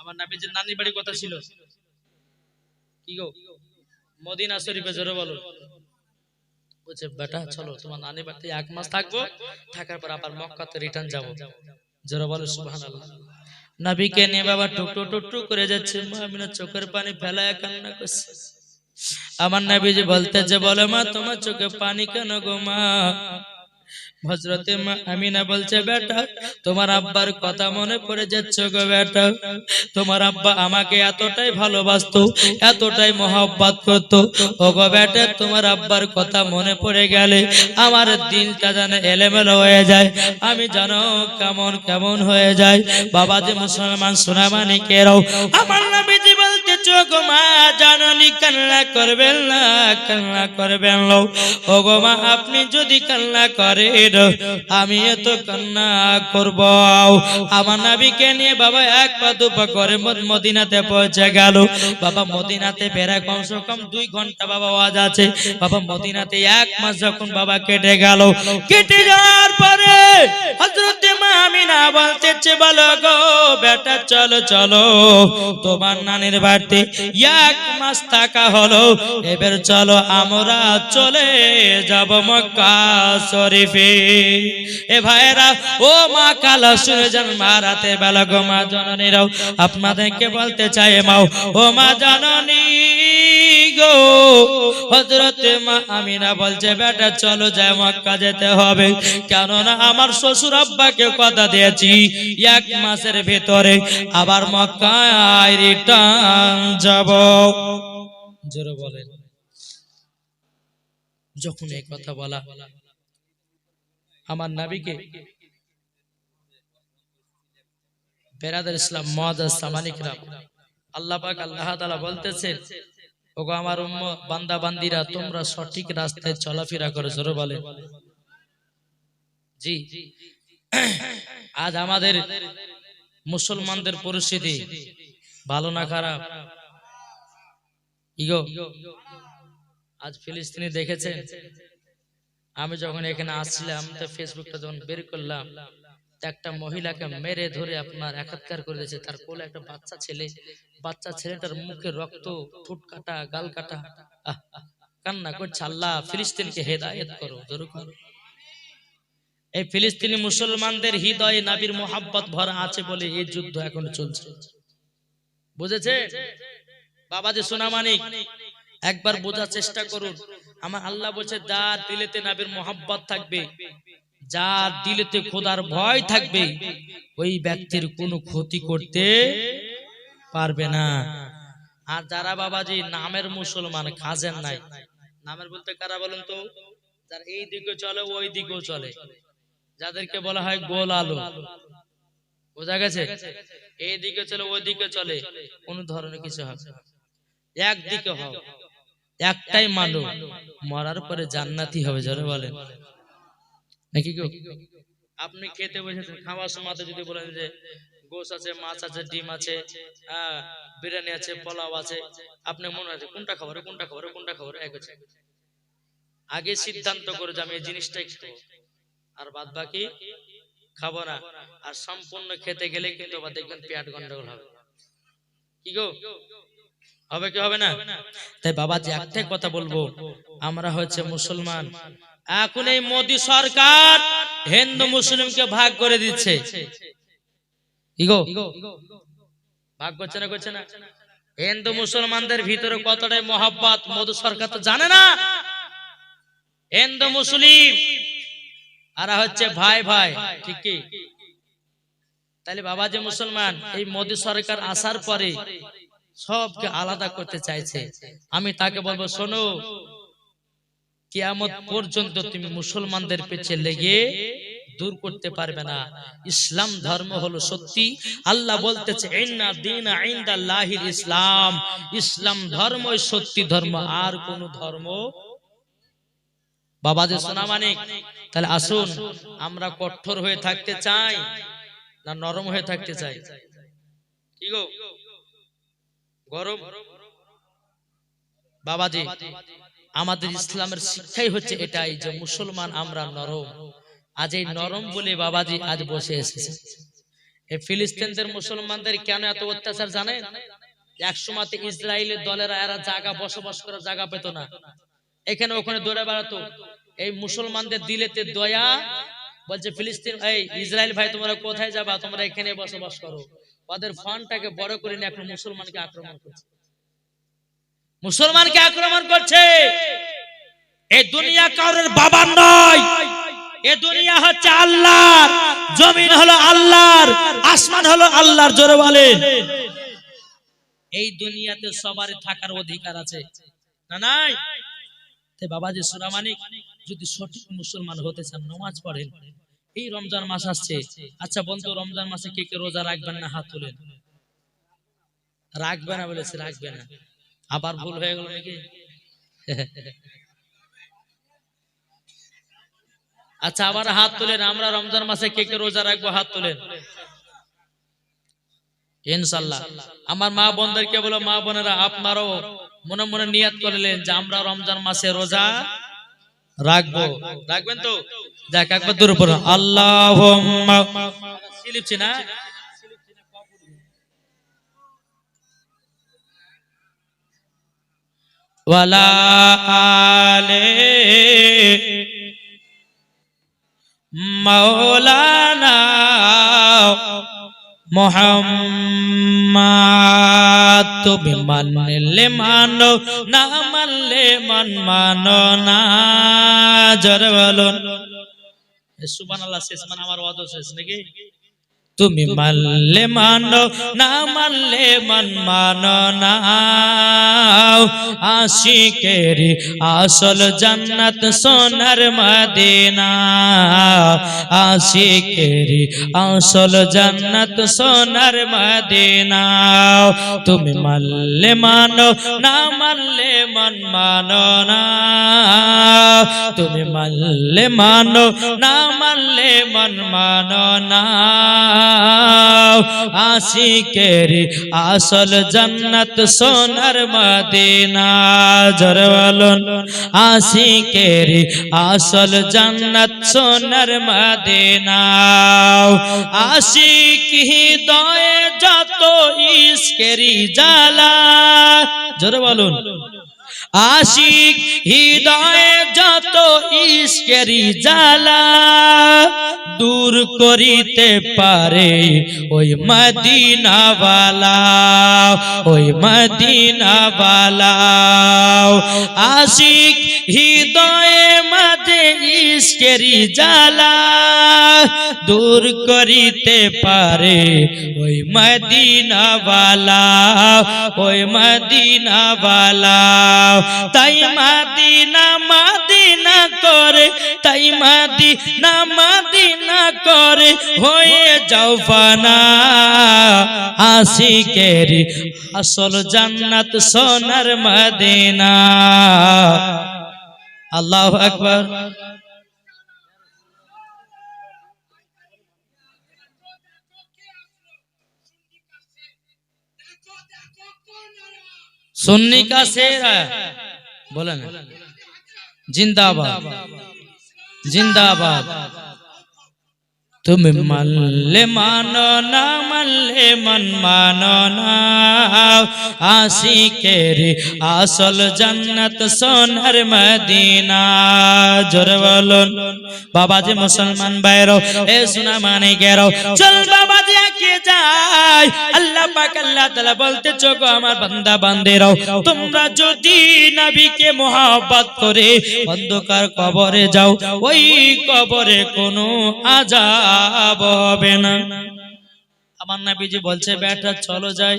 আমার নবীজির নানির বাড়ি কথা ছিল কি গো মদিনা শরীফে, জোরে বলো। বলছে বেটা চলো তোমার নানির বাড়িতে 1 মাস থাকবো, থাকার পর আবার মক্কাতে রিটার্ন যাবো। জোরে বলো সুবহানাল্লাহ। নবীকে নিয়ে বাবা টুকটু টুকটু করে যাচ্ছে, মা আমিনা চোখের পানি ফেলায় কান্না করছে। আমার নবীজি বলতেছে বলে মা তোমার চোখে পানি কেন গো মা? হযরতে মা আমিনা বলছে বেটা তোমার আব্বার কথা মনে পড়ে যাচ্ছে গো বেটা, তোমার আব্বা আমাকে এতটাই ভালোবাসতো, এতটাই মহব্বত করতো, ও গো বেটা তোমার আব্বার কথা মনে পড়ে গেলে আমার দিলটা যেন এলোমেলো হয়ে যায়, আমি জানো কেমন কেমন হয়ে যায়। বাবা যে মুসলমান সোনামানিকেরাও, আমার নবীজি বলতেছে গো মা জাননি কান্না করবেন না, কান্না করবেন না। ও গো মা আপনি যদি কান্না করেন আমি এত কান্না করব। আমার নবীকে নিয়ে বাবা 1 পা 2 পা করে মদিনাতে পৌঁছে গেল। বাবা মদিনাতে বেড়া কমসে কম 2 ঘন্টা বাবা ওয়াজ আছে। বাবা মদিনাতে 1 মাস যখন বাবা কেটে গেল, কেটে যাওয়ার পরে হযরতে মা আমিনা বলতেছে বলো গো বেটা চলো চলো তোমার নানির বাড়িতে 1 মাস থাকা হলো, এবার চলো আমরা চলে যাব মক্কা শরীফে। এ ভাইরা ও মা কালা শুনে যান মা রাতে বেলা গো মা জননীরাও আপনাদেরকে বলতে চাই মা ও মা জননী গো, হযরতে মা আমিনা বলছে বেটা চলো যাই মক্কা যেতে হবে, কেননা আমার শ্বশুর আব্বাকে কথা দিয়েছি 1 মাসের ভিতরে আবার মক্কায় রিটার্ন যাব। জোরে বলেন। যখন এই কথা বলা আমার নবীকে বেরাদার ইসলাম মুআজ্জাজ সামানিকরাম, আল্লাহ পাক আল্লাহ তাআলা বলতেছেন ওগো আমার উম্মত বান্দা বান্দিরা তোমরা সঠিক রাস্তায় চলাফেরা করো। জোরে বলেন। জি আজ আমাদের মুসলমানদের পরিস্থিতি ভালো না খারাপ? ইগো আজ ফিলিস্তিনি দেখেছেন? আমি যখন এখানে আসছিলাম তো ফেসবুকটা যখন বের করলাম, একটা মহিলাকে মেরে ধরে আপনার একাত্তর করে দিয়েছে, তার কোলে একটা বাচ্চা ছেলে, বাচ্চা ছেলেটার মুখে রক্ত, ঠোঁট কাটা, গাল কাটা, কান্না করছে আল্লাহ ফিলিস্তিনকে হেদায়েত করো। জোরে করো। এই ফিলিস্তিনি মুসলমানদের হৃদয়ে নবীর মোহাব্বত ভরা আছে বলে এই যুদ্ধ এখন চলছে, বুঝেছে বাবাজি সোনামানিক? একবার বোঝার চেষ্টা করুন। আমার আল্লাহ বলছে যার দিলেতে নবীর মোহাব্বত থাকবে, যার দিলেতে খোদার ভয় থাকবে, ওই ব্যক্তির কোনো ক্ষতি করতে পারবে না। আর যারা বাবাজি নামের মুসলমান, কাজের নাই, নামের বলতে কারা বলেন তো? যারা এই দিকে চলে ওই দিকেও চলে, যাদেরকে বলা হয় গোল আলো, বোঝা গেছে? এই দিকে চলে ওই দিকে চলে, কোন ধরনের কিছু হবে, একদিকে হবে, একটাই মানো, মরার পরে জান্নাতি হবে। জোরে বলেন নাকি গো? আপনি খেতে বসেছেন, খাওয়ার সময় যদি বলেন যে গোশ আছে, মাছ আছে, ডিম আছে, বিরিয়ানি আছে, পোলাও আছে, আপনি মনে আছে কোনটা খাবার কোনটা খাবার কোনটা খাবার, এক আছে আগে সিদ্ধান্ত করে যে আমি এই জিনিসটাই খাবো আর বাদ বাকি খাবো না। আর সম্পূর্ণ খেতে গেলে কিন্তু আবার দেখবেন পেট গন্ডগোল হবে। কি গো হবে কি হবে না? তাই বাবাজি একটাই কথা বলবো, আমরা হচ্ছে মুসলমান। এখন এই মোদী সরকার হিন্দু মুসলিমকে ভাগ করে দিচ্ছে। কি গো ভাগ করছে না করছে না? হিন্দু মুসলমানদের ভিতরে কতটাই মহব্বত মোদী সরকার তো জানে না। হিন্দু মুসলিম আর হচ্ছে ভাই ভাই, ঠিক কি? তাহলে বাবাজি মুসলমান এই মোদী সরকার আসার পরে সবকে আলাদা করতে চাইছে। আমি তাকে বলবো শোনো, কিয়ামত পর্যন্ত তুমি মুসলমানদের পেছে লেগে দূর করতে পারবে না। ইসলাম ধর্ম হলো সত্যি। আল্লাহ বলতেছে ইন্না দীনা ইনদাল্লাহিল ইসলাম, ইসলাম ধর্মই সত্যি ধর্ম, আর কোন ধর্ম। বাবাজি সোনামানিক, তাহলে আসুন আমরা কঠোর হয়ে থাকতে চাই না নরম হয়ে থাকতে চাই? কি গো গরম? বাবাজি আমাদের ইসলামের শিক্ষাই হচ্ছে এটাই যে মুসলমান আমরা নরম। আজ এই নরম বলে বাবাজি আজ বসে এসেছে। এই ফিলিস্তিনদের মুসলমানদের কেন এত অত্যাচার জানেন? একসময় ইসরায়েলের দলেরা এরা জায়গা বসবাস করার জায়গা পেত না, এখানে ওখানে দৌড়ে বেড়াতো। এই মুসলমানদের দিলেতে দয়া, বলছে ফিলিস্তিন এই ইসরায়েল ভাই তোমরা কোথায় যাবা, তোমরা এখানে বসবাস করো। ওদের ফান্ডটাকে বড় করে নিয়ে এখন মুসলমানকে আক্রমণ করছে, মুসলমানকে আক্রমণ করছে। এই দুনিয়া কারোর বাবার নয়, এই দুনিয়া হচ্ছে আল্লাহর, জমিন হলো আল্লাহর, আসমান হলো আল্লাহর। জোরে বলেন। এই দুনিয়াতে সবারই থাকার অধিকার আছে না নাই? তাই বাবাজি সূরা মানিক যদি সঠিক মুসলমান হতে চান নামাজ পড়েন। এই রমজান মাস আসছে, আচ্ছা বন্ধু রমজান মাসে কে কে রোজা রাখবেন না? হাত তোলেন। রাখবে না বলেছে, রাখবে না, আবার ভুল হয়ে গেল নাকি? আচ্ছা আবার হাত তোলেন, আমরা রমজান মাসে কে কে রোজা রাখবো? হাত তোলেন ইনশাআল্লাহ। আমার মা বোনদেরকে বলো, মা বোনেরা আপনারাও মনে মনে নিয়ত করলেন যে আমরা রমজান মাসে রোজা রাখবো। রাখবেন তো? যাক একবার দূরে পড়ুন, আল্লাহুম্মা লিখছি না, ওয়ালা আলে মাওলানা মুহাম্মদ। তুমি মানলে মানো, না মানলে মানো না। জোরে বলুন সুবহানাল্লাহ। শেষ মানে আমার ওয়াজ শেষ নাকি? তুমি মানলে মানো, না মানলে মানো না। আশিকের আসল জান্নাত সোনার মদিনা, আশিকের আসল জান্নাত সোনার মদিনা। তুমি মানলে মানো, না মানলে মানো না। তুমি মানলে মানো, না মানলে মানো না। আশিকের আসল জান্নাত সোনার মদিনা। জোরে বলুন আশিকের আসল জান্নাত সোনার মদিনা। আশিক হৃদয়ে যত ইশকেরি জ্বালা। জোরে বলুন আশিক হৃদয়ে যত ইশকেরি জ্বালা দূর করিতে পারে ওই মদিনাওয়ালা, ওই মদিনাওয়ালা। আশিক হৃদয়ে মাঝে ইশকেরি জ্বালা দূর করিতে পারে ওই মদিনাওয়ালা, ওই মদিনাওয়ালা। তাই মদিনা মদিনা করে, তাই মদিনা মদিনা করে হয়ে যাও ফানা। আশিকের আসল জান্নাত সোনার মদিনা। আল্লাহু আকবার। सुन्नी का शेर है, बोले ना जिंदाबाद जिंदाबाद। तुम मल्ले मानो ना मल्ले मन मानो ना। आशिकेर आसल जन्नत सोनार मदीना। जोरे बोलुन बाबाजी मुसलमान भाइरो ए सुना माने गेरो चल बाबाजी आगे जाए। अल्लाह पाक अल्लाह ताला बोलते चोको আমার বান্দা বান্দেরাও তোমরা যদি নবীকে मोहब्बत করে অন্ধকার কবরে যাও ওই কবরে কোনো আযাব হবে না। আমার নবীজি বলছে বেটা চলো যাই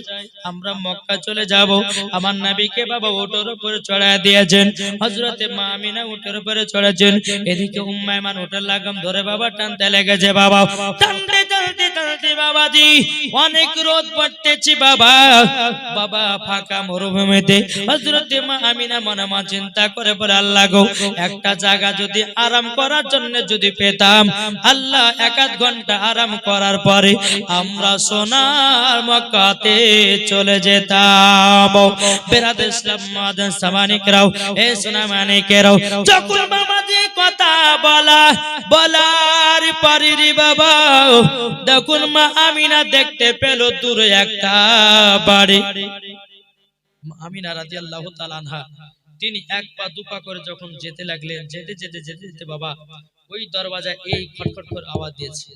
আমরা মক্কা চলে যাব। আমার নবীকে বাবা উটের উপরে চড়ায় দিয়েছেন, হযরতে মা আমিনা উটের উপরে চড়াছেন। এদিকে উম্মে আইমান উটের লাগাম ধরে বাবা টানতে লেগেছে। বাবা টানতে টানতে টানতে বাবাজি অনেক রোদ পড়তেছি বাবা। বাবা ফাঁকা মরুভূমিতে হযরতে মা আমিনা মনে মনে চিন্তা করে বলে আল্লাহ গো একটা জায়গা যদি আরাম করার জন্য যদি পেতাম, আল্লাহ এক আধ ঘন্টা আরাম করার পরে আমরা সোনার মক্কাতে চলে যেতাম। বেরাদর ইসলাম মাদান সামানিকরাও এ সোনা মানিকেরাও যখন বাবাজি কথা বলার পরে রে বাবা দেখো তখন মা আমিনা দেখতে পেল দূরে একটা বাড়ি। আমিনা রাদিয়াল্লাহু তাআলা আনহা তিনি এক পা দুপা করে যখন যেতে লাগলেন, যেতে যেতে যেতে যেতে বাবা ওই দরওয়াজায় এই খটখট করে আওয়াজ দিয়েছে।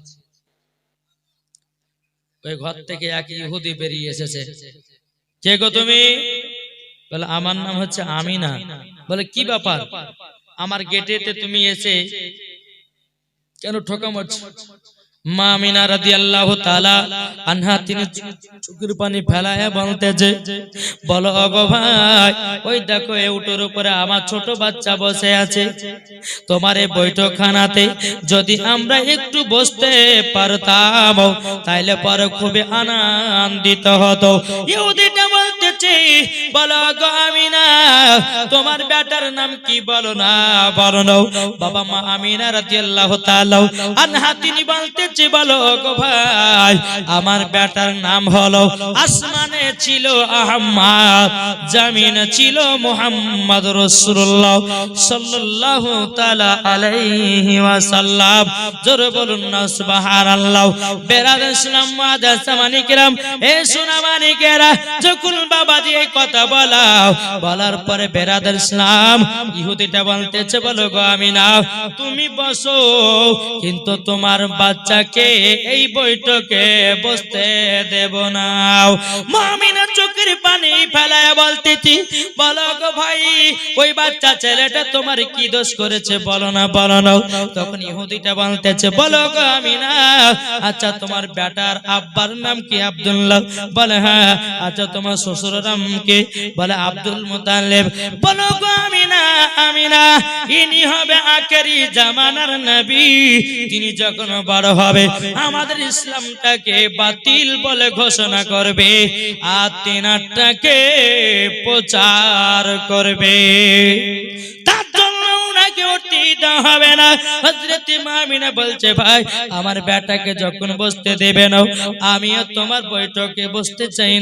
ওই ঘর থেকে এক ইহুদি বেরিয়ে এসেছে। কে গো তুমি? বলে আমার নাম হচ্ছে আমিনা। বলে কি ব্যাপার, আমার গেটেতে তুমি এসে কেন ঠকা মারছো? মা আমিনা রাদিয়াল্লাহু তাআলা আনহা তিনি চোখের পানি ফেলায় বলতেছে, বলো ওগো ভাই, ওই দেখো এই উটের উপরে আমার ছোট বাচ্চা বসে আছে। তোমার এই বৈঠকখানাতে যদি আমরা একটু বসতে পারতাম তাইলে পরে খুবই আনন্দিত হতো। ইহুদিটা বলতেছে, বলো গো আমিনা, তোমার বেটার নাম কি বলো না বলো না। বাবা মা আমিনা রাদিয়াল্লাহু তাআলা আনহা তিনি বলতে, বলো গো ভাই, আমার বেটার নাম হলো আসমানে ছিল আহমদ, জমিনে ছিল মুহাম্মদ রাসূলুল্লাহ সাল্লাল্লাহু তাআলা আলাইহি ওয়াসাল্লাম। জোরে বলুন না সুবহানাল্লাহ। বেরাদার ইসলাম মুআদ্দাস সামানি কিরাম, এ সোনামানিকেরা, যখন বাবাজি এই কথা বলার পরে বেরাদার ইসলাম ইহুদিটা বলতেছে, বলো গো আমিনা, তুমি বসো, কিন্তু তোমার বাচ্চাকে এই বৈঠকে বসতে দেব না। মুমিনা চোখের পানি ফেলায় বলতেছি, বলো গো ভাই, ওই বাচ্চা ছেলেটা তোমার কি দোষ করেছে বলো না বলো না। তখন ইহুদিটা বলতেছে, বলো গো আমিনা, আচ্ছা তোমার বেটার আব্বার নাম কি? আব্দুল্লাহ। বলে হ্যাঁ। আচ্ছা তোমার শ্বশুরের নাম কি? বলে আব্দুল মুতালিব। বলো গো আমিনা, আমিনা ইনি হবে আখেরি জামানার নবী। তিনি যখন বড় হবে আমাদের ইসলামটাকে বাতিল বলে ঘোষণা করবে আর তিনারটাকে প্রচার করবে। তার জন্য উনাকে উঠতে হবে না। হযরত আমিনা বলছে, ভাই আমার বেটাকে যখন বসতে দেবে না, আমিও তোমার বৈঠকে বসতে চাই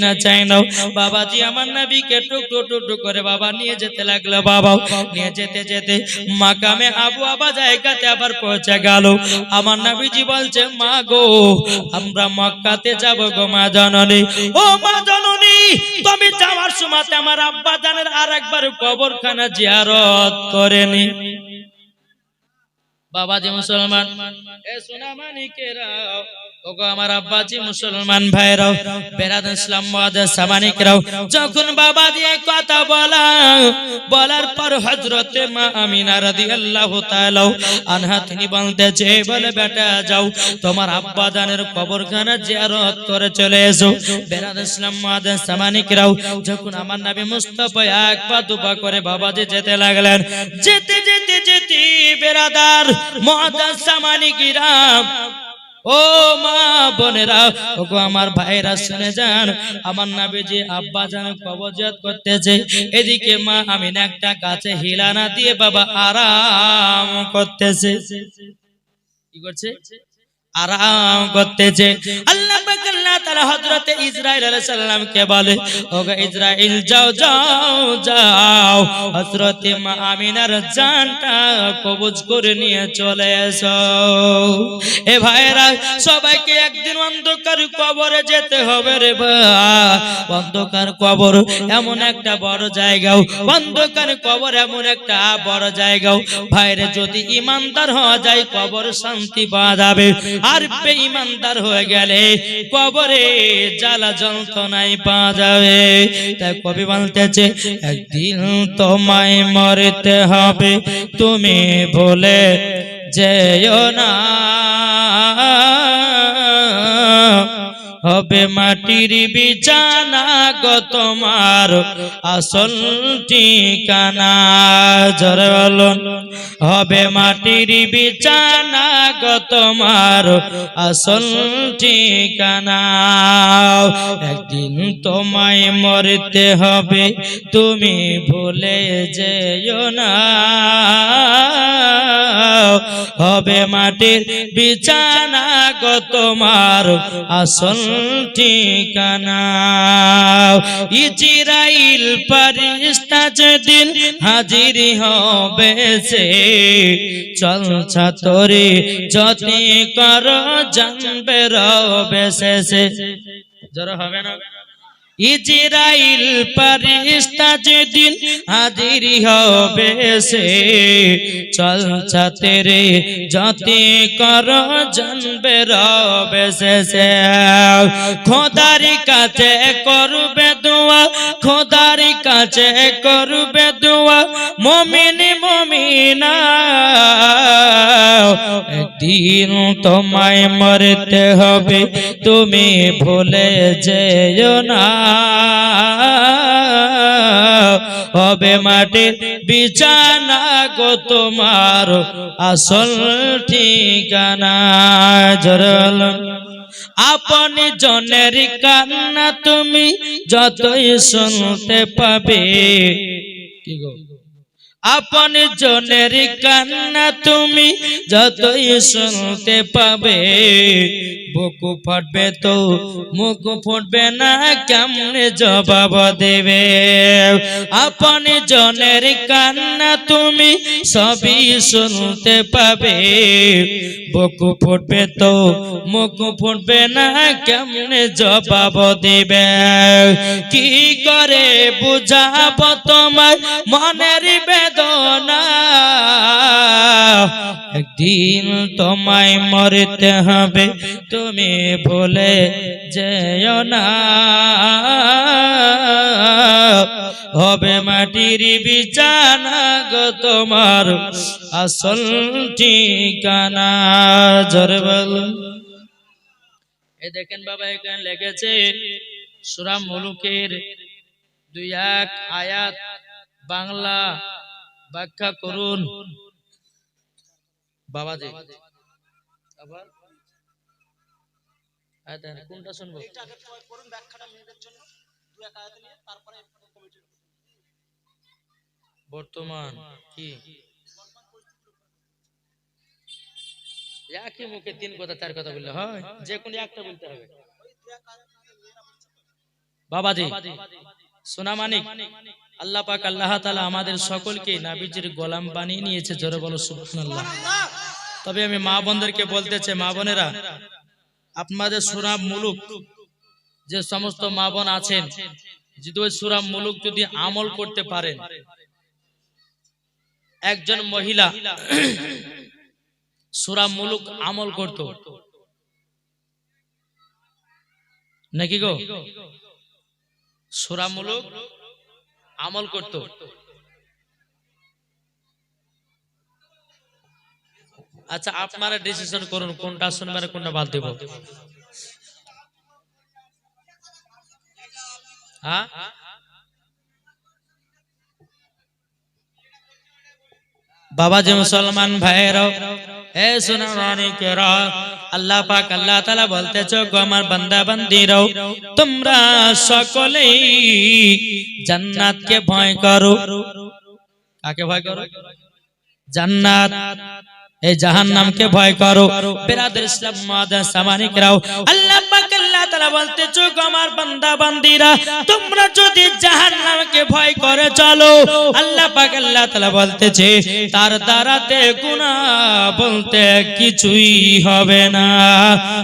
না। বাবাজি আমার নবীকে টুকরো টুকরো করে বাবা নিয়ে যেতে লাগলো। বাবা নিয়ে যেতে যেতে মাকামে আবু আবা জায়গাতে আবার পৌঁছে গেল। আমার নবীজি বলছে, মা গো, আমরা মক্কাতে যাব গো মা জননী। ও মা জননী, তুমি যাওয়ার সময় আমার আব্বা জানের আরেকবার কবরখানা জিয়ারত করেনি। বাবাজি মুসলমান, এ সোনামানিকেরা, ওগো আমার আব্বাজি মুসলমান ভাইরাও, বেরাদার ইসলাম মুআদ্দাস সামানিকরাও, যখন বাবাজি এই কথা বলার পর হযরতে মা আমিনা রাদিয়াল্লাহু তাআলা আনহা তিনি বলতেছে, বলে বেটা যাও, তোমার আব্বা জানের কবরখানা জিয়ারত করে চলে এসো। বেরাদার ইসলাম মুআদ্দাস সামানিকরাও, যখন আমার নবী মুস্তাফা এক পা দুপা করে বাবাজি যেতে লাগলেন, যেতে যেতে যেতে বেরাদার মুআদ্দাস সামানিকরাম, ও মা বোনেরা, ওগো আমার ভাইরা শুনে যান, আমার নবীজি আব্বা জান কবর জিয়ারত করতেছে, এদিকে মা আমিনা একটা গাছে হিলানা দিয়ে বাবা আরাম করতেছে। কি করছে? আরাম করতেছে। আল্লাহ পাক আল্লাহ তাআলা হযরতে ইসরাইল আলাইহিস সালামকে বলে, ওগো ইসরাইল যাও যাও যাও, হযরতে মা আমিনার জানটা কবজ করে নিয়ে চলে এসো। এ ভাইরা, সবাইকে একদিন অন্ধকার কবরে যেতে হবে রে ভাই। অন্ধকার কবর এমন একটা বড় জায়গা, অন্ধকার কবর এমন একটা বড় জায়গা ভাইরে, যদি ইমানদার হওয়া যায় কবর শান্তি পাওয়া যাবে, আর বেঈমানদার হয়ে গেলে কবরে জ্বালা যন্ত্রণায় পাওয়া যাবে। তাই কবি বলতেছে, একদিন তোমায় মরতে হবে, তুমি ভুলে যেও না, হবে মাটির বিছানা গো তোমার আসল ঠিকানা। জোরে বলুন, হবে মাটির বিছানা গো তোমার আসল ঠিকানা। একদিন তোমায় মরতে হবে, তুমি ভুলে যেও না, হবে মাটির বিছানা গো তোমার আসল ঠিকানা। ইজরাইল ফেরেশতা যেদিন হাজির হবে সে চল ছাতরে যতি কর জানবে রবে শেষে জোরে হবে না ইজরাইল ফেরেশতা যেদিন হাজির হবে সে চল ছাতরে যতি কর জানবে রবে শেষে খোদার কাছে করবে দোয়া খোদার কাছে করবে দোয়া মুমিন মুমিনা একদিন তোমায় মরতে হবে তুমি ভুলে যেও না হবে মাটির বিছানা গো তোমার আসল ঠিকানা জরল আপনি জনের কান্না তুমি যতই শুনতে পাবে কি গো আপনি জনের কান্না তুমি যতই শুনতে পাবে বুক ফাটবে তো মুখ ফুটবে না কেমনে জবাব দেবে আপনি জনের কান্না তুমি সবই শুনতে পাবে বুক ফুটবে তো মুখ ফুটবে না কেমনে জবাব দেবে কি করে বুঝাব তোমার মনের বেদনা একদিন তোমায় মরতে হবে তুমি ভুলে যেও না হবে মাটির বিছানা গো তোমার আসল ঠিকানা জোরে বলুন এই দেখেন বাবা এখানে লেগেছে সূরা মুলুকের 2-1 আয়াত বাংলা ব্যাখ্যা করুন বাবাজি আবার আয়াত কোনটা শুনবো এটা আগে করুন ব্যাখ্যাটা মেয়েদের জন্য 2-1 আয়াত নিয়ে তারপরে কমিটি বর্তমান কি একই মুখে তিন কথা চার কথা বললে হয় যে কোনো একটা বলতে হবে বাবাজি সোনা মানিক আল্লাহ পাক আল্লাহ তাআলা আমাদের সকলকে নবীজির গোলাম বানিয়ে নিয়েছে জোরে বলো সুবহানাল্লাহ তবে আমি মা বোনদেরকে বলতে চাই মা বোনেরা আপনাদের সূরা মুলুক যে সমস্ত মা বোন আছেন যদি ওই সূরা মুলুক যদি আমল করতে পারেন একজন মহিলা সূরা মুলুক আমল করত নাকি গো সূরা মুলুক আমল করত আচ্ছা আপনারা ডিসিশন করুন কোনটা শুনবেন কোনটা বাদ দেব হ্যাঁ বাবাজি মুসলমান ভাইরাও এ সোনা রানীকেরা আল্লাহ পাক আল্লাহ তাআলা বলতেছো গো আমার বান্দা বান্দীরাও তোমরা সকলেই জান্নাতকে ভয় করো কাকে ভয় করো জান্নাত এই জাহান্নামকে ভয় করো বিরাদর ইসলাম মাদার সামানিকরাও আল্লাহ পাক আল্লাহ তাআলা বলতেছো গো আমার বান্দা বান্দীরা তোমরা যদি জাহান্নামকে ভয় করে চলো আল্লাহ পাক আল্লাহ তাআলা বলতেছে তার দ্বারাতে গুনাহ বলতে কিছুই হবে না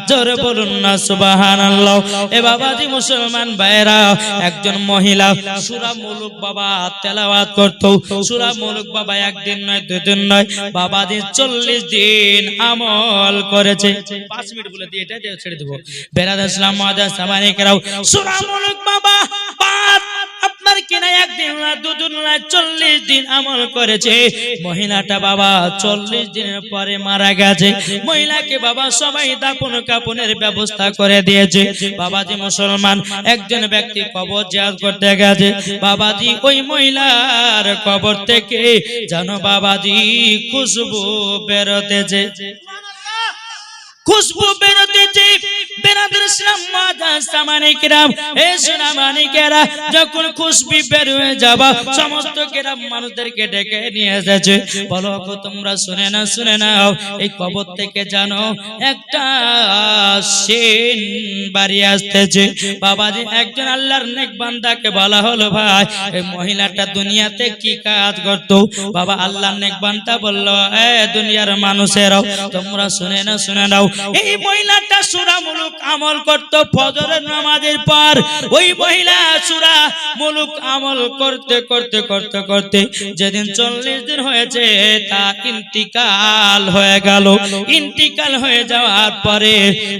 জোরে বলুন না সুবহানাল্লাহ এ বাবাজি মুসলমান ভাইরা একজন মহিলা সূরা মুলুক বাবা তেলাওয়াত করত সূরা মুলুক বাবা একদিন নয় দুদিন নয় বাবাজি 40 দিন আমল করেছে 5 মিনিট বলে দিয়ে এটা দিয়ে ছেড়ে দেব বিরাদর ইসলাম মাদার সামানিকরাও সূরা মুলুক বাবা আপনার কিনা একদিন না দুদিন না 40 দিন আমল করেছে মহিলাটা বাবা 40 দিনের পরে মারা গেছে মহিলাকে বাবা সবাই দাফন কাফনের ব্যবস্থা করে দিয়েছে বাবাজি মুসলমান একজন ব্যক্তি কবর জিয়ারত করতে গেছে বাবাজি ওই মহিলার কবর থেকে জানো বাবাজি খুশবু বেরোতেছে খুশবু বেরোতেছে। বেরাদর ইসলাম মাদাসামানিকরাম, এ সোনামানিকেরা, যখন খুশবু বের হয়ে যাবা সমস্ত গ্রাম মানুষদেরকে ডেকে নিয়ে এসেছে। বলো গো তোমরা শুনে নাও, এই কবর থেকে জানো একটা সিন বাড়ি আসতেছে। বাবাজি একজন আল্লাহর নেক বান্দাকে বলা হলো, ভাই এই মহিলাটা দুনিয়াতে কি কাজ করতো? বাবা আল্লাহর নেক বান্দা বলল, এ দুনিয়ার মানুষেরাও তোমরা শুনে নাও, এই মহিলাটা সূরা মুলুক আমল করত ফজরের নামাজের পর। ওই মহিলা সূরা মুলুক আমল করতে করতে করতে করতে যেদিন 40 দিন হয়েছে তার ইন্তিকাল হয়ে গেল। ইন্তিকাল হয়ে যাওয়ার পরে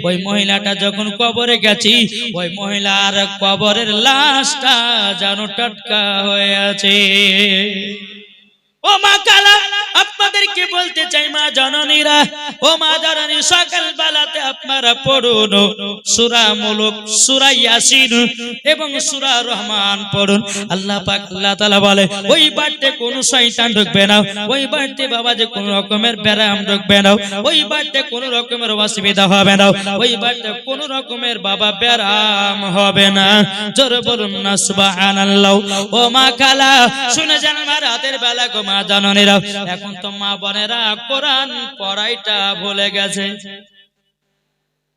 ওই মহিলাটা যখন কবরে গেছি, ওই মহিলার কবরের লাশটা যেন টাটকা হয়ে আছে। ও মা কালা, আপনাদেরকে বলতে চাই মা জননীরা, ও মা জননী, সকাল বেলাতে আপনারা পড়ুন সূরা মুলুক, সূরা ইয়াসিন এবং সূরা রহমান পড়ুন। আল্লাহ পাক আল্লাহ তাআলা বলে ওই বাড়িতে কোনো শয়তান ঢুকবে না, ওই বাড়িতে বাবা যে কোনো রকমের ব্যারাম ঢুকবে না, ওই বাড়িতে কোনো রকমের অসুবিধা হবে না, ওই বাড়িতে কোনো রকমের বাবা ব্যারাম হবে না। জোরে বলুন না সুবহানাল্লাহ। ও মা কালা, শুনে যান আমার রাতের বেলা গো মা জননীরা, এখন তো মা বোনেরা কোরআন পড়াইটা ভুলে গেছে।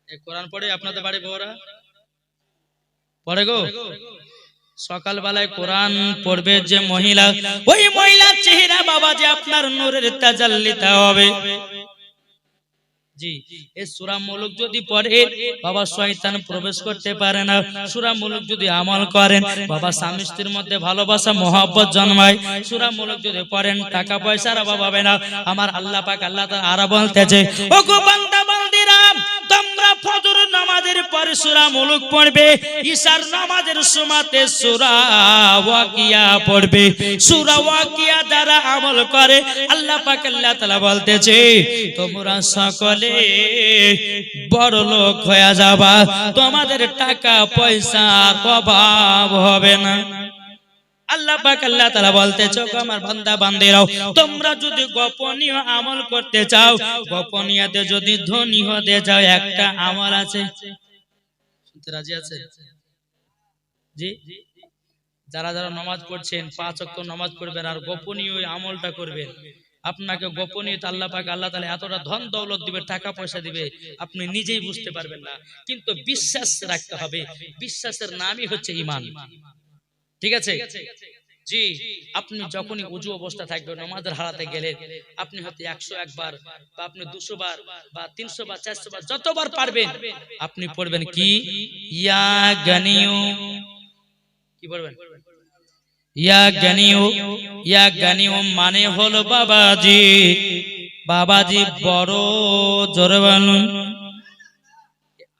এই কোরআন পড়ে আপনাদের বাড়ি বউরা পড়ে গো? সকাল বেলায় কোরআন পড়বে যে মহিলা, ওই মহিলার চেহারা বাবা যে আপনার নূরের তাজাল্লিতে হবে। জি, এই সূরা মুলুক যদি পড়ে বাবা শয়তান প্রবেশ করতে পারে না। সূরা মুলুক যদি আমল করেন বাবা স্বামী স্ত্রীর মধ্যে ভালোবাসা মহব্বত জন্মায়। সূরা মুলুক যদি পড়েন টাকা পয়সার অভাব হবে না। আমার আল্লাহ পাক আল্লাহ তাআলা আর বলতেছে, ও গো বান্দা বান্দিরা, তোমরা ফজর নামাজের পরে সূরা মুলুক পড়বে, ইশার নামাজের সময়তে সূরা ওয়াকিয়া পড়বে। সূরা ওয়াকিয়া দ্বারা আমল করে আল্লাহ পাক আল্লাহ তাআলা বলতেছে, তোমরা সকলে বড় লোক হয়ে যাবা, তোমাদের টাকা পয়সার অভাব হবে না। আল্লাহ পাক আল্লাহ তাআলা বলতেছে, আমার বান্দা বান্দিরাও, তোমরা যদি গোপনীয় আমল করতে চাও, গোপনীয়তে যদি ধনী হতে চাও, একটা আমল আছে। শুনতে রাজি আছে? জি, যারা যারা নামাজ পড়ছেন 5 ওয়াক্ত নামাজ পড়বেন আর গোপনীয় আমলটা করবেন, আপনাকে গোপনীয় আল্লাহ পাক আল্লাহ তাআলা এতটা ধন দৌলত দিবে, টাকা পয়সা দিবে, আপনি নিজেই বুঝতে পারবেন না। কিন্তু বিশ্বাস রাখতে হবে, বিশ্বাসের নামই হচ্ছে ঈমান। ঠিক আছে? জি, আপনি যখনই ওযু অবস্থা থাকবে, নামাজের হালাতে গেলেন, আপনি হয়তো 101 বার বা আপনি 200 বার বা 300 বার 400 বার যতবার পারবেন আপনি পড়বেন কি, ইয়া গানিউ, কি পড়বেন? ইয়া গানিউ। ইয়া গানিউ মানে হলো বাবাজি, বাবাজি বড়, জোরে বলুন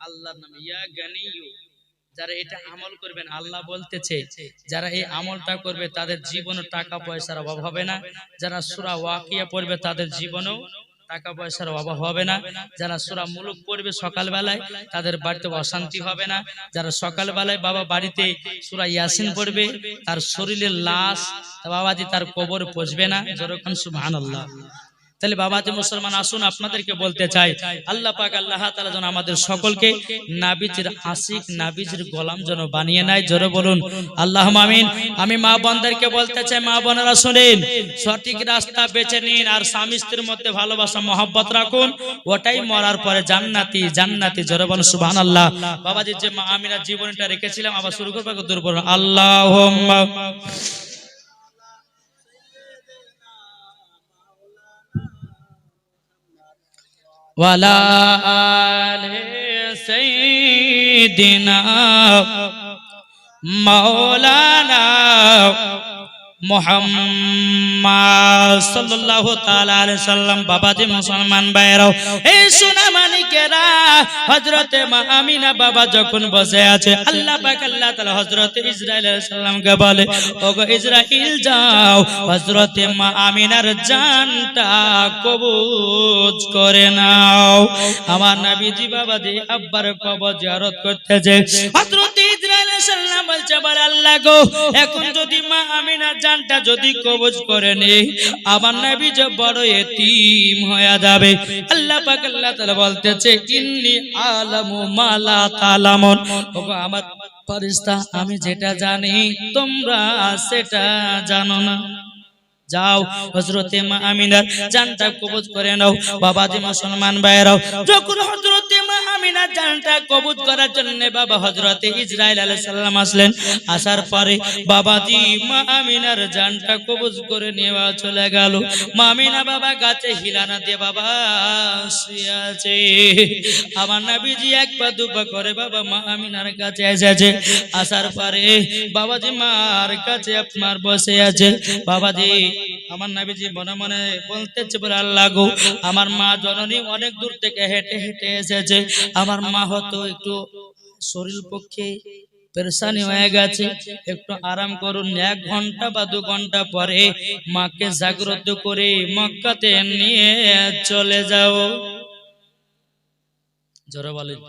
আল্লাহর নাম ইয়া গানিউ। যারা এটা আমল করবেন, আল্লাহ বলতেছে যারা এই আমলটা করবে তাদের জীবনে টাকা পয়সার অভাব হবে না। যারা সূরা ওয়াকিয়া পড়বে তাদের জীবনেও টাকা পয়সার অভাব হবে না। যারা সূরা মুলুক পড়বে সকালবেলায় তাদের বাড়িতে অশান্তি হবে না। যারা সকালবেলায় বাবা বাড়িতে সূরা ইয়াসিন পড়বে তার শরীরের লাশ বাবাজি তার কবর পচবে না। যেরকম সুবহানাল্লাহ। তাহলে বাবাজি মুসলমান, আসুন আপনাদেরকে বলতে চাই, আল্লাহ পাক আল্লাহ তাআলা যেন আমাদের সকলকে নবীজির আশিক, নবীজির গোলাম যেন বানিয়ে নেয়। জোরে বলুন আল্লাহুম্মা আমিন। আমি মা বোনদেরকে বলতে চাই, মা বোনেরা শুনেন, সঠিক রাস্তা বেছে নিন আর স্বামী স্ত্রীর মধ্যে ভালোবাসা মহব্বত রাখুন, ওটাই মরার পরে জান্নাতি জান্নাতি। জোরে বলুন সুবহানাল্লাহ। বাবাজি যে মা আমিনার জীবনটা রেখেছিলাম, আবার শুরু করব, দূর বলুন আল্লাহুম্মা ওয়ালা আলে সাইয়্যিদিনা মাওলানা মুহাম্মদ সাল্লাল্লাহু তাআলা আলাইহি সাল্লাম। বাবাজি মুসলমান ভাইরাও, এই সোনা মানিকেরা, হযরতে মা আমিনা বাবা যখন বসে আছে, আল্লাহ পাক আল্লাহ তাআলা হযরতে ইসরাইল আলাইহিস সালামকে বলে, ওগো ইসরাইল যাও হযরতে মা আমিনার জানটা কবজ করে নাও। আমার নবীজি বাবাজি আব্বার কবর জিয়ারত করতেছে, হযরতে ইসরাইল আলাইহিস সালাম বলছে, বলছে বলে আল্লাহ গো, এখন যদি মা আমিনার জানটা যদি কবজ করে নে, আমার নবী যে বড় এতিম হয়ে যাবে। আল্লাহ পাক আল্লাহ তাআলা বলতেছে ইন্নী আলামু মা লা তালামুন, ওগো আমার ফেরেশতা আমি যেটা জানি তোমরা সেটা জানো না। যাও হযরতে মা আমিনার জানটা কবজ করে নাও। বাবাজি মুসলমান ভাইরাও, যখন হযরতে মা আমিনার জানটা কবজ করার জন্য বাবা হযরতে ইসরাইল আলাইহিস সালাম আসলেন, আসার পরে বাবাজি মা আমিনার জানটা কবজ করে নেওয়া চলে গেল। মা আমিনা বাবা গাছে হিলানা দিয়ে বাবা শুয়ে আছে। আমার নবীজি এক পা দুপা করে বাবা মা আমিনার কাছে এসেছে, আসার পরে বাবাজি মার কাছে আপনার বসে আছে। বাবাজি আমার নবীজি মনে মনে বলতেছে বলে আল্লাহ গো, আমার মা জননী অনেক দূর থেকে হেঁটে হেঁটে এসেছে, আমার মা হয়তো একটু শরীর পক্ষে পেরেশানি হয়ে গেছে, একটু আরাম করুন। 1 ঘন্টা বা 2 ঘন্টা পরে মাকে জাগ্রত করে মক্কাতে নিয়ে চলে যাও। জোরে বলেন।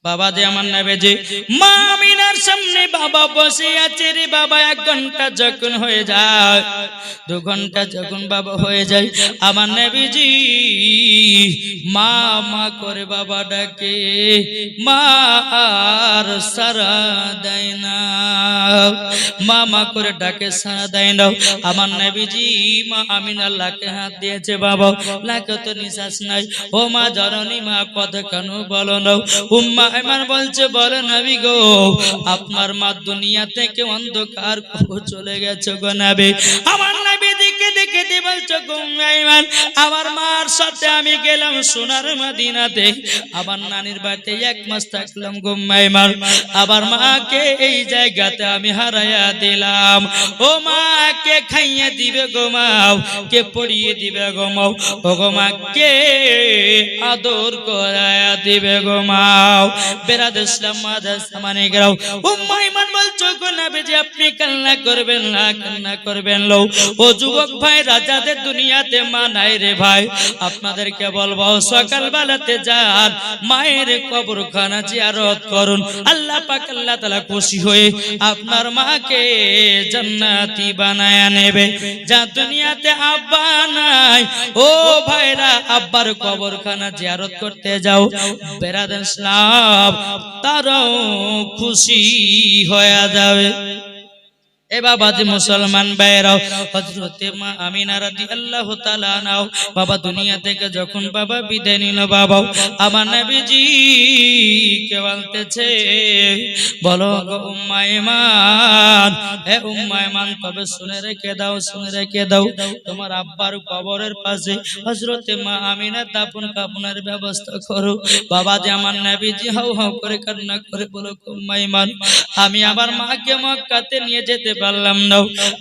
বাবা যে আমার নবীজি মা আমিনার সামনে বাবা বসে আছে রে বাবা। 1 ঘন্টা যখন হয়ে যায়, 2 ঘন্টা যখন বাবা হয়ে যায়, আমার নবীজি মা মা করে বাবা ডাকে, মা আর সারা দেয় না, মা মা করে ডাকে সারা দেয় না। আমার নবীজি মা আমিনার লাকে হাত দিয়েছে বাবা, লাকে তো নিঃশ্বাস নাই। ও মা জননী মা কথা কেন বলো না? উম্মা আইমান বলছে বলে নবী গো, আপনার মা দুনিয়া থেকে অন্ধকার করে চলে গেছে গো নবী। আমার নবী দিকে দেখে দি বলছে গো আইমান, আমার মার সাথে আমি গেলাম সোনার মদিনাতে, আমার নানির বাড়িতে 1 মাস থাকলাম গো আইমান। আবার মাকে এই জায়গাতে আমি হারাইয়া দিলাম। ও মা কে খাইয়ে দিবে গো মাও, কে পড়িয়ে দিবে গো মাও, ও গো মা কে আদর করায়া দিবে গো মাও। বেরাদর ইসলাম মাদার সামানে গেরাও। উম্মা ইমান বলছো গো নবীজি আপনি কান্না করবেন না, কান্না করবেন লো। ও যুবক ভাই, রাজাদের দুনিয়াতে মা নাই রে ভাই। আপনাদেরকে বলবো সকাল বেলাতে যান মায়ের কবরখানা জিয়ারত করুন। আল্লাহ পাক আল্লাহ তাআলা খুশি হয়ে আপনার মাকে জান্নাতি বানায়া নেবে। যা দুনিয়াতে আব্বা নাই, ও ভাইরা আব্বার কবরখানা জিয়ারত করতে যাও। বেরাদর ইসলাম তারাও খুশি হয়ে যাবে। এ বাবা যে মুসলমান ভাইরাও, হযরতে মা আমিনা রাদিয়াল্লাহু তাআলা নাও বাবা দুনিয়া থেকে যখন বাবা বিদায় নিল বাবা, আমার নবীজি কে বলতেছে বলো গো উম্মা ইমান, হে উম্মা ইমান তবে শুনে রেখে দাও, শুনে রেখে দাও, তোমার আব্বার কবরের পাশে হযরতে মা আমিনা দাফন কাফনের ব্যবস্থা করো। বাবা যে আমার নবীজি হাউ হাউ করে কান্না করে বলো উম্মা ইমান, আমি আমার মাকে মক্কাতে নিয়ে যেতে পারলাম না,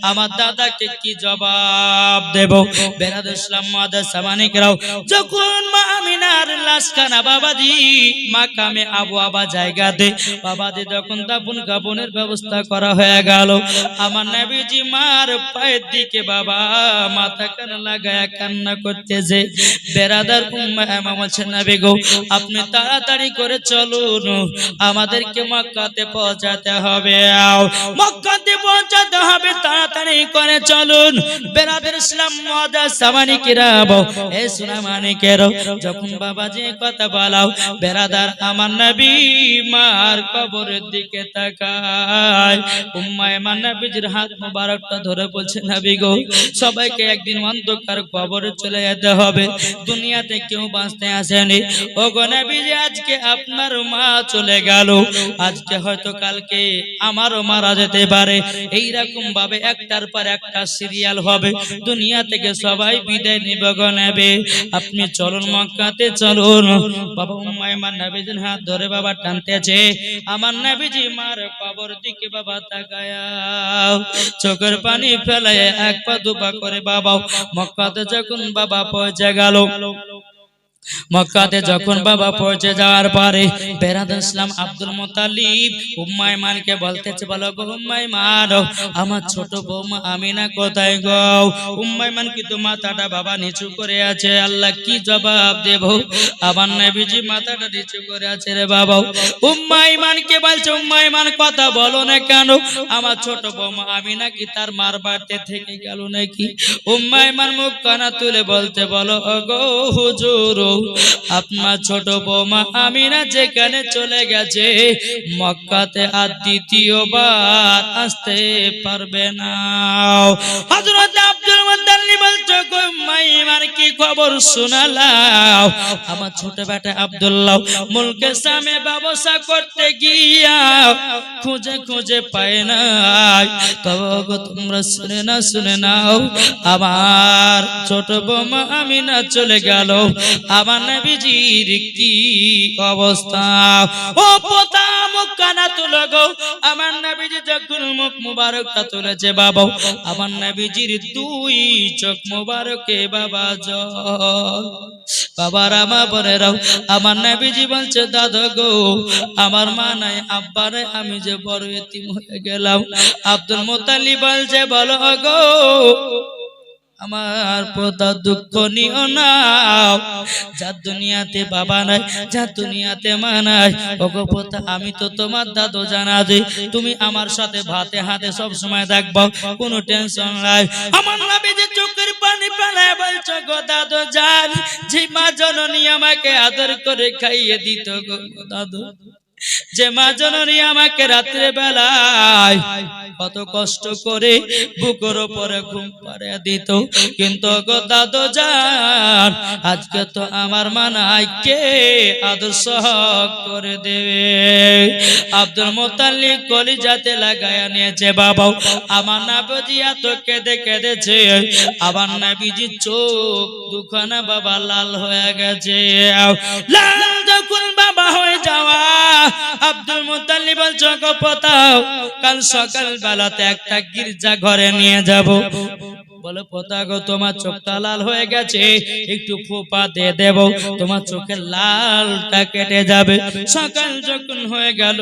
আমার দাদাকে কি জবাব দেব? বেরাদর ইসলাম মাদার সামানিকরাও, যখন মা আমিনার লাশখানা বাবাজি মাকামে আবু আবা জায়গাতে বাবাজি যখন দাফন কাফনের ব্যবস্থা করা হয়ে গেল, আমার নবীজি মার পায়ের দিকে বাবা মাথা কান লাগায়া কান্না করতেছে। বেরাদার উম্মা ইমাম বলছেন নবী গো আপনি তাড়াতাড়ি করে চলুন, আমাদেরকে মক্কাতে পৌঁছাতে হবে, মক্কাতে পৌঁছাতে হবে, তাড়াতাড়ি করে চলুন। বেরাদর ইসলাম মুআদ্দাস সামানিকেরা এ সোনা মানিকের, যখন বাবাজি কথা বলাও বেরাদার আমার নবী মার কবরের দিকে তাকায়। উম্মা ইমান নবীজির হাত মোবারকটা ধরে বলছে নবী গো সবাইকে একদিন অন্ধকার কবরে চলে যেতে হবে, দুনিয়াতে কেউ বাঁচতে আসেনি। ও গো নবীজি আজকে আপনার মা চলে গেল, আজকে হয়তো কালকে আমারও মারা যেতে পারে। এইরকম ভাবে একটার পর একটা সিরিয়াল হবে, দুনিয়া থেকে সবাই বিদায় নিবে গো নবী, আপনি চলুন মক্কাতে চলুন। বাবা উম্মা ইমান নবীজির হাত ধরে বাবা টানতেছে, আমার নবীজি মার কবর দিকে বাবা তাকায়া চোখের পানি ফেলায় 1 পা 2 পা করে বাবা মক্কাতে যখন বাবা পৌঁছে গেল, মক্কাতে যখন বাবা পৌঁছে যাওয়ার পরে বেরাদুল ইসলাম আব্দুল মুত্তালিব উম্মে আইমানকে বলতেছে, বলো গো উম্মে আইমান, আমার ছোট বৌমা আমিনা কোথায় গো? উম্মে আইমান কিন্তু মাথাটা বাবা নিচু করে আছে। আল্লাহ কি জবাব দেব? আমার নবীজি মাথাটা নিচু করে আছে রে বাবা। উম্মে আইমানকে বলছে, উম্মে আইমান কথা বলো না কেন? আমার ছোট বৌমা আমিনা কি তার মার বাড়িতে থেকে গেল নাকি? উম্মে আইমান মুখ কানা তুলে বলতে, বলো গো হুজুর, আপনার ছোট বৌমা আমিনা যেখানে চলে গেছে মক্কাতে আর দ্বিতীয়বার আসতে পারবে না। হযরত আব্দুল মুত্তালিব বলছে, গো উম্মে আইমান কি খবর শোনালাও? আমার ছোট বেটা আব্দুল্লাহ মুলকে সামে ব্যবসা করতে গিয়া খুঁজে খুঁজে পায় না। তবে তোমরা শুনে নাও, আমার ছোট বৌমা আমিনা চলে গেল, আমার নবীজির কি অবস্থা? ও পোতা মুখ কানা তুলে গো, আমার নবীজি যখন মুখ মুবারকটা তুলেছে বাবা, আমার নবীজির দুই চোখ মুবারকে বাবা জল। বাবার আমা বোনেরাও, আমার নবীজি বলছে, দাদা গো, আমার মা নাই আব্বা নাই, আমি যে বড় এতিম হয়ে গেলাম। আব্দুল মুত্তালিব বলছে, বলো গো আমার পোতা দুঃখ নিও না, যার দুনিয়াতে বাবা নাই, যার দুনিয়াতে মা নাই, ওগো পোতা আমি তো তোমার দাদু জানা যে তুমি আমার সাথে ভাতে হাতে সব সময় থাকবো, কোনো টেনশন নাই। আমার নবী যে চোখের পানি ফেলায় বলছো, গো দাদু জান, যে মা জননী আমাকে আদর করে খাইয়ে দিত গো দাদু, যে মা জননী আমাকে রাত্রে বেলায় কত কষ্ট করে বুকের উপরে ঘুম পাড়িয়ে দিত, কিন্তু গো দাদু জান আজকে তো আমার মা নাই, কে আদর্শ করে দেবে? আব্দুল মুত্তালিব কলিজাতে লাগায়া নিয়েছে বাবা। আমার নবীজি এত কেঁদে কেঁদেছে, আমার নবীজির চোখ দুখানা বাবা লাল হয়ে গেছে। লাল যখন বাবা হয়ে যাওয়া আব্দুল মুত্তালিব বলছে, গো পোতা কাল সকাল বেলাতে একটা গির্জা ঘরে নিয়ে যাব। বলে পোতা গো, তোমার চোখটা লাল হয়ে গেছে, একটু ফোঁপা দিয়ে দেব, তোমার চোখের লালটা কেটে যাবে। সকাল যখন হয়ে গেল,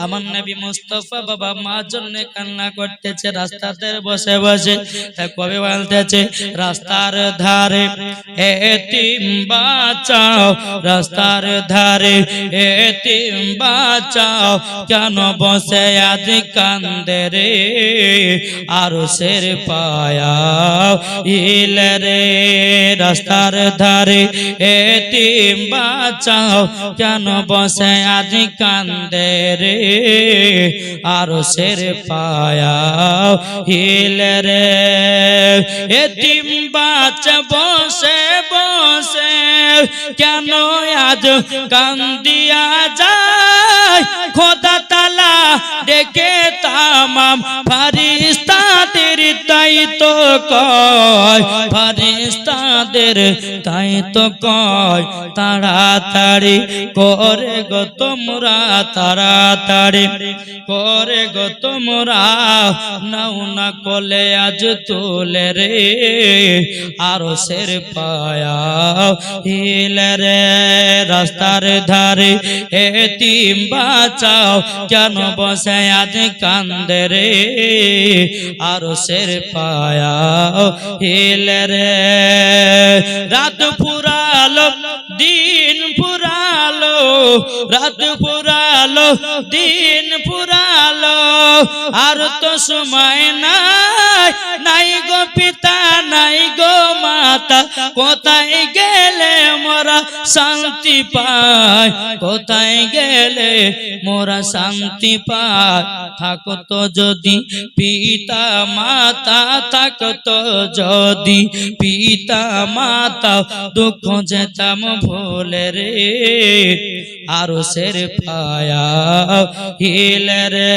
আমার নবী মুস্তাফা বাবা মা জন্য কান্না করতেছে রাস্তাতে বসে বসে। তা কবে বলতেছে, রাস্তার ধারে এতিম বাঁচাও, রাস্তার ধারে এতিম বাঁচাও, কেন বসে আজ কান্দে রে আরশের পায়া ইলে রে। রাস্তার ধারে এতিম বাঁচাও, কেন বসে আজ কান্দে রে আরশের পায়া ইলে রে। এতিম বাচ্চা বসে বসে কেন আজ কান্দিয়া যায়, খোদা তাআলা ডেকে তামাম ফারিস্তাদের তাই তো কয়, ফারিস্তাদের তাই তো কয়, তাড়াতাড়ি করে গো তোমরা, তাড়াতাড়ি করে গো তোমরা, নাও না কোলে আজ তোলে রে আরশের পায়া হিলে রে। রাস্তার ধারে এতিম বাঁচাও, কেন বসে আজ কান্দে রে আরশের পায়া হিলে রে। রাত ফুরালো দিন ফুরালো, রাত ফুরালো দিন ফুরালো, আর তো সময় নাই, নাই গো পিতা নাই গো মাতা, কোথায় গেলে মোরা শান্তি পাই, কোথায় গেলে মোরা শান্তি পাই। থাকতো যদি পিতা মাতা, থাকতো যদি পিতা মাতা, দুঃখ যেতাম ভুলে রে আরশের পায়া হিলে রে।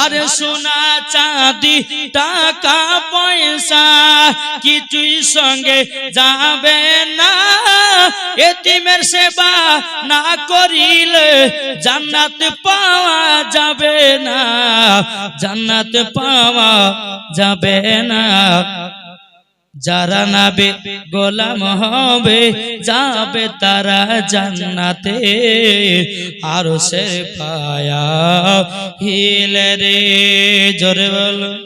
আরে সোনা চাঁদি টাকা পয়সা কিছুই সঙ্গে যাবে না, এতিমের সেবা না করিলে জান্নাত পাওয়া যাবে না, জান্নাত পাওয়া যাবে না। যারা নাবে গোলাম হবে যাবে তারা জান্নাতে আরশের পায়া হিলে রে জোরে বলো